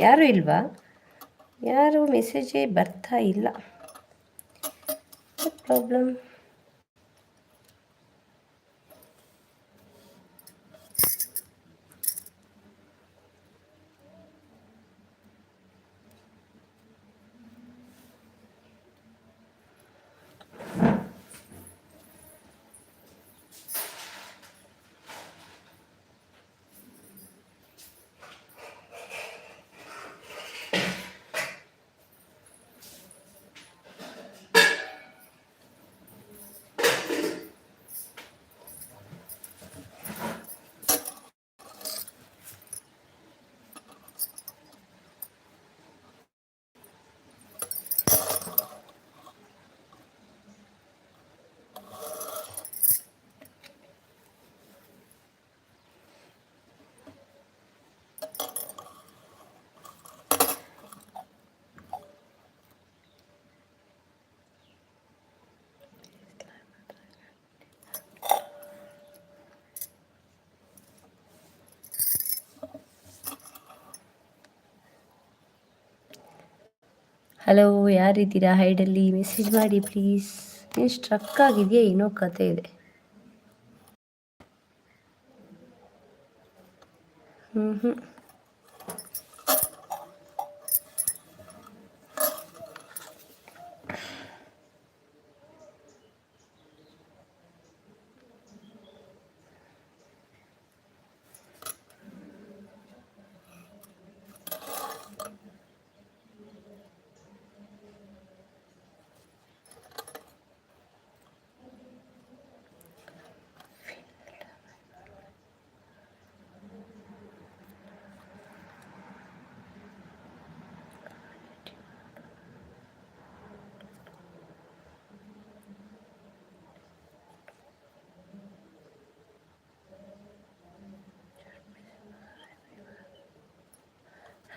ಯಾರೂ ಇಲ್ವಾ? ಯಾರು ಮೆಸೇಜೇ ಬರ್ತಾ ಇಲ್ಲ. ಪ್ರಾಬ್ಲಮ್. ಹಲೋ, ಯಾರಿದ್ದೀರಾ ಹೈಡಲ್ಲಿ? ಮೆಸೇಜ್ ಮಾಡಿ ಪ್ಲೀಸ್. ಏನು ಸ್ಟ್ರಕ್ ಆಗಿದೆಯಾ? ಏನೋ ಕತೆ ಇದೆ. ಹ್ಞೂ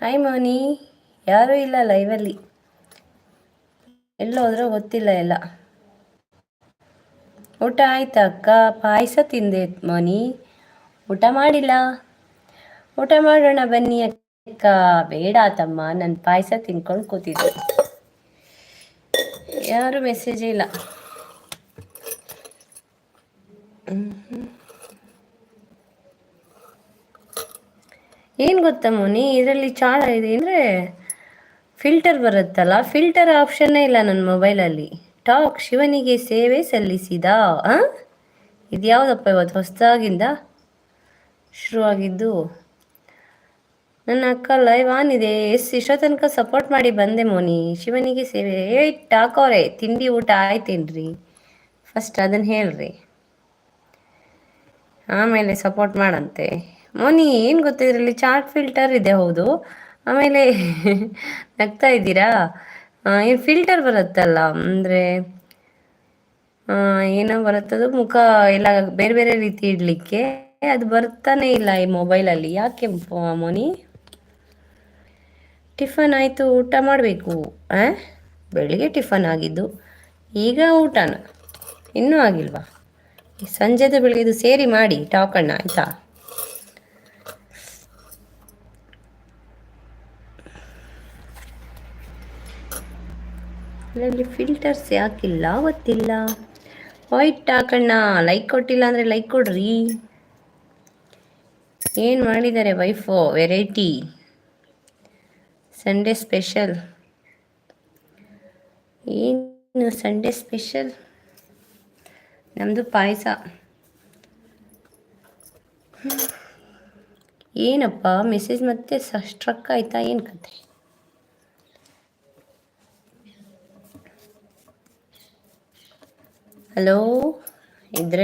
ಹಾಯ್ ಮೋನಿ, ಯಾರೂ ಇಲ್ಲ ಲೈವಲ್ಲಿ. ಎಲ್ಲೋದ್ರೂ ಗೊತ್ತಿಲ್ಲ ಎಲ್ಲ. ಊಟ ಆಯ್ತಾ ಅಕ್ಕ? ಪಾಯಸ ತಿಂದೆ ಮೋನಿ. ಊಟ ಮಾಡಿಲ್ಲ. ಊಟ ಮಾಡೋಣ ಬನ್ನಿ ಅಕ್ಕ. ಬೇಡ ತಮ್ಮ, ನನ್ನ ಪಾಯಸ ತಿನ್ಕೊಂಡು ಕೂತಿದ್ದೆ. ಯಾರು ಮೆಸೇಜೇ ಇಲ್ಲ. ಏನು ಗೊತ್ತಾ ಮೋನಿ, ಇದರಲ್ಲಿ ಇದೆ ಅಂದರೆ ಫಿಲ್ಟರ್ ಬರುತ್ತಲ್ಲ, ಫಿಲ್ಟರ್ ಆಪ್ಷನ್ನೇ ಇಲ್ಲ ನನ್ನ ಮೊಬೈಲಲ್ಲಿ. ಟಾಕ್ ಶಿವನಿಗೆ ಸೇವೆ ಸಲ್ಲಿಸಿದ. ಇದ್ಯಾವುದಪ್ಪ ಇವತ್ತು ಹೊಸದಾಗಿಂದ ಶುರುವಾಗಿದ್ದು? ನನ್ನ ಅಕ್ಕ ಲೈವ್ ಆನ್ ಇದೆ. ಇಷ್ಟೋ ತನಕ ಸಪೋರ್ಟ್ ಮಾಡಿ ಬಂದೆ ಮೋನಿ. ಶಿವನಿಗೆ ಸೇವೆ. ಟಾಕ್ ಅವರೇ, ತಿಂಡಿ ಊಟ ಆಯ್ತೇನ್ರಿ? ಫಸ್ಟ್ ಅದನ್ನು ಹೇಳ್ರಿ, ಆಮೇಲೆ ಸಪೋರ್ಟ್ ಮಾಡಂತೆ. ಮೋನಿ ಏನು ಗೊತ್ತಿದ್ರಲ್ಲಿ ಚಾರ್ಟ್ ಫಿಲ್ಟರ್ ಇದೆ, ಹೌದು. ಆಮೇಲೆ ನಗ್ತಾ ಇದ್ದೀರಾ? ಏನು ಫಿಲ್ಟರ್ ಬರುತ್ತಲ್ಲ, ಅಂದರೆ ಏನೋ ಬರುತ್ತದು, ಮುಖ ಎಲ್ಲ ಬೇರೆ ಬೇರೆ ರೀತಿ ಇಡಲಿಕ್ಕೆ. ಅದು ಬರ್ತಾನೆ ಇಲ್ಲ ಈ ಮೊಬೈಲಲ್ಲಿ. ಯಾಕೆ ಮೋನಿ? ಟಿಫನ್ ಆಯಿತು, ಊಟ ಮಾಡಬೇಕು. ಬೆಳಿಗ್ಗೆ ಟಿಫನ್ ಆಗಿದ್ದು, ಈಗ ಊಟನ ಇನ್ನೂ ಆಗಿಲ್ವಾ? ಸಂಜೆದು ಬೆಳಿಗ್ಗೆದು ಸೇರಿ ಮಾಡಿ ಟಾಕಣ್ಣ, ಆಯಿತಾ? ಇದರಲ್ಲಿ ಫಿಲ್ಟರ್ಸ್ ಯಾಕಿಲ್ಲ ಗೊತ್ತಿಲ್ಲ. ವೈಟ್ ಹಾಕಣ್ಣ, ಲೈಕ್ ಕೊಟ್ಟಿಲ್ಲ ಅಂದರೆ ಲೈಕ್ ಕೊಡ್ರಿ. ಏನು ಮಾಡಿದ್ದಾರೆ ವೈಫು ವೆರೈಟಿ? ಸಂಡೇ ಸ್ಪೆಷಲ್ ಏನು? ಸಂಡೇ ಸ್ಪೆಷಲ್ ನಮ್ಮದು ಪಾಯಸ. ಏನಪ್ಪ ಮೆಸೇಜ್ ಮತ್ತೆ ಸ್ಟ್ರಕ್ ಆಯ್ತಾ? ಏನು ಕತೆ? ಹಲೋ ಇದ್ರೆ